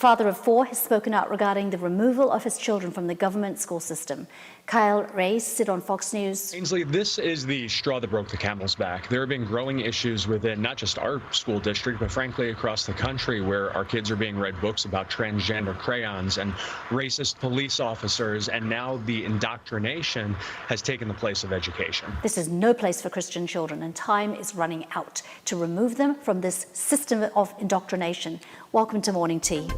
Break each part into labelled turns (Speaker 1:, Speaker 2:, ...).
Speaker 1: father of 4 has spoken out regarding the removal of his children from the government school system. Kyle Reyes said on Fox News.
Speaker 2: Ainsley, this is the straw that broke the camel's back. There have been growing issues within not just our school district, but frankly across the country, where our kids are being read books about transgender crayons and racist police officers, and now the indoctrination has taken the place of education.
Speaker 1: This is no place for Christian children, and time is running out to remove them from this system of indoctrination. Welcome to Morning Tea.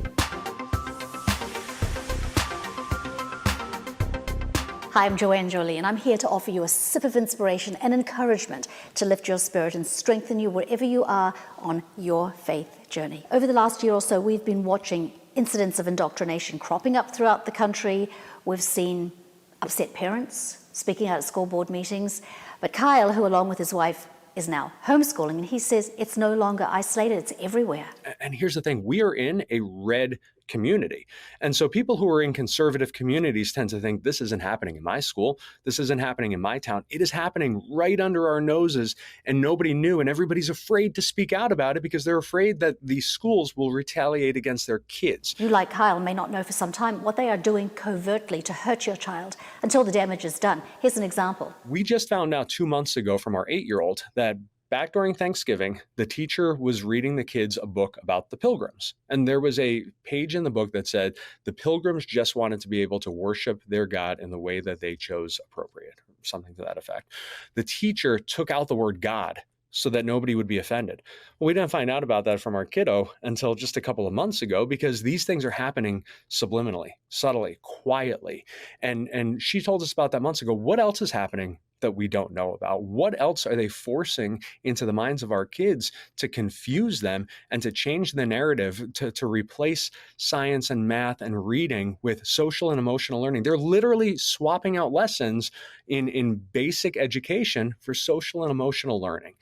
Speaker 1: Hi, I'm Joanne, Jolee, and I'm here to offer you a sip of inspiration and encouragement to lift your spirit and strengthen you wherever you are on your faith journey. Over the last year or so, we've been watching incidents of indoctrination cropping up throughout the country. We've seen upset parents speaking out at school board meetings. But Kyle, who along with his wife is now homeschooling, and he says it's no longer isolated, it's everywhere.
Speaker 3: And here's the thing, we are in a red community. And so people who are in conservative communities tend to think this isn't happening in my school, this isn't happening in my town. It is happening right under our noses, and nobody knew, and everybody's afraid to speak out about it because they're afraid that these schools will retaliate against their kids.
Speaker 1: You, like Kyle, may not know for some time what they are doing covertly to hurt your child until the damage is done. Here's an example.
Speaker 3: We just found out 2 months ago from our 8-year-old that back during Thanksgiving, the teacher was reading the kids a book about the Pilgrims. And there was a page in the book that said the Pilgrims just wanted to be able to worship their God in the way that they chose appropriate, something to that effect. The teacher took out the word God so that nobody would be offended. Well, we didn't find out about that from our kiddo until just a couple of months ago, because these things are happening subliminally, subtly, quietly. And she told us about that months ago. What else is happening that we don't know about? What else are they forcing into the minds of our kids to confuse them and to change the narrative, to replace science and math and reading with social and emotional learning? They're literally swapping out lessons in basic education for social and emotional learning.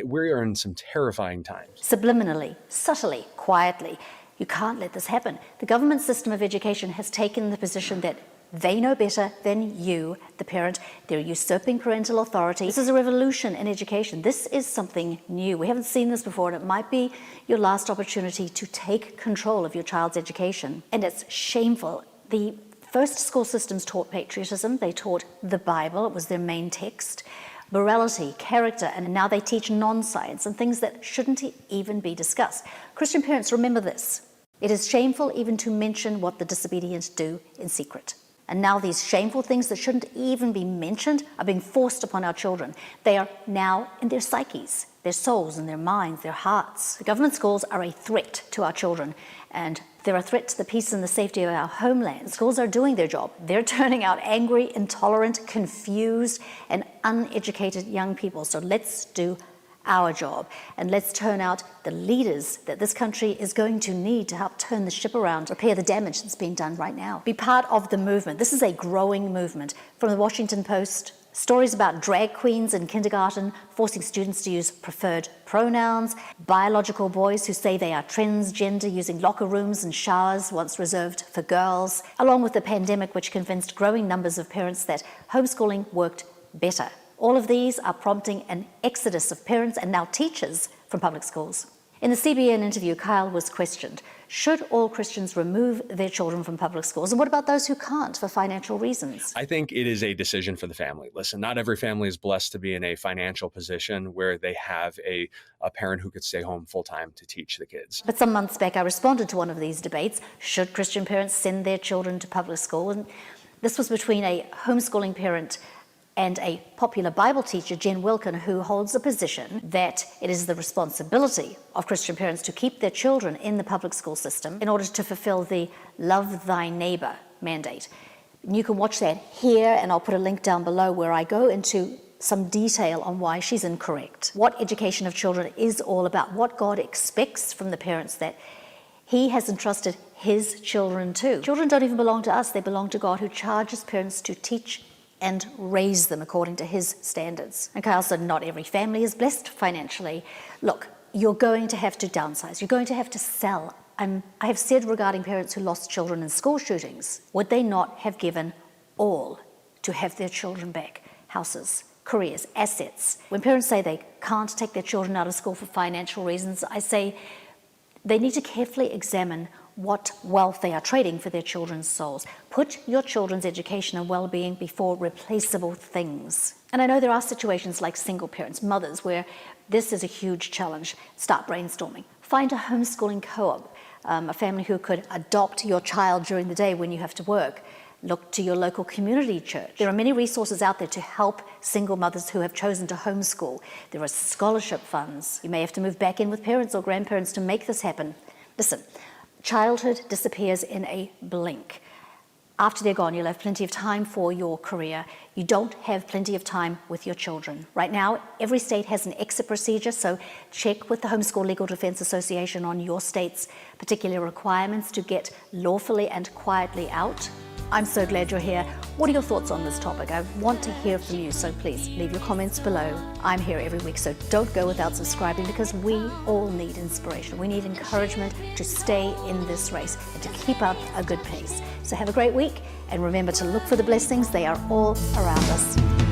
Speaker 3: We are in some terrifying times.
Speaker 1: Subliminally, subtly, quietly. You can't let this happen. The government system of education has taken the position that they know better than you, the parent. They're usurping parental authority. This is a revolution in education. This is something new. We haven't seen this before, and it might be your last opportunity to take control of your child's education. And it's shameful. The first school systems taught patriotism. They taught the Bible. It was their main text. Morality, character, and now they teach non-science and things that shouldn't even be discussed. Christian parents, remember this. It is shameful even to mention what the disobedient do in secret. And now these shameful things that shouldn't even be mentioned are being forced upon our children. They are now in their psyches, their souls and their minds, their hearts. The government schools are a threat to our children, and they're a threat to the peace and the safety of our homeland. Schools are doing their job. They're turning out angry, intolerant, confused, and uneducated young people. So let's do our job, and let's turn out the leaders that this country is going to need to help turn the ship around, repair the damage that's being done right now. Be part of the movement. This is a growing movement. From the Washington Post, stories about drag queens in kindergarten forcing students to use preferred pronouns, biological boys who say they are transgender using locker rooms and showers once reserved for girls, along with the pandemic which convinced growing numbers of parents that homeschooling worked better. All of these are prompting an exodus of parents and now teachers from public schools. In the CBN interview, Kyle was questioned, should all Christians remove their children from public schools? And what about those who can't for financial reasons?
Speaker 3: I think it is a decision for the family. Listen, not every family is blessed to be in a financial position where they have a parent who could stay home full time to teach the kids.
Speaker 1: But some months back, I responded to one of these debates. Should Christian parents send their children to public school? And this was between a homeschooling parent and a popular Bible teacher, Jen Wilkin, who holds a position that it is the responsibility of Christian parents to keep their children in the public school system in order to fulfill the love thy neighbor mandate. You can watch that here, and I'll put a link down below where I go into some detail on why she's incorrect. What education of children is all about, what God expects from the parents that He has entrusted His children to. Children don't even belong to us, they belong to God, who charges parents to teach and raise them according to His standards. And Kyle said not every family is blessed financially. Look, you're going to have to downsize. You're going to have to sell. I have said regarding parents who lost children in school shootings, would they not have given all to have their children back? Houses, careers, assets. When parents say they can't take their children out of school for financial reasons, I say they need to carefully examine what wealth they are trading for their children's souls. Put your children's education and well-being before replaceable things. And I know there are situations like single parents, mothers, where this is a huge challenge. Start brainstorming. Find a homeschooling co-op, a family who could adopt your child during the day when you have to work. Look to your local community church. There are many resources out there to help single mothers who have chosen to homeschool. There are scholarship funds. You may have to move back in with parents or grandparents to make this happen. Listen, childhood disappears in a blink. After they're gone, you'll have plenty of time for your career. You don't have plenty of time with your children. Right now, every state has an exit procedure, so check with the Homeschool Legal Defense Association on your state's particular requirements to get lawfully and quietly out. I'm so glad you're here. What are your thoughts on this topic? I want to hear from you, so please leave your comments below. I'm here every week, so don't go without subscribing, because we all need inspiration. We need encouragement to stay in this race and to keep up a good pace. So have a great week, and remember to look for the blessings. They are all around us.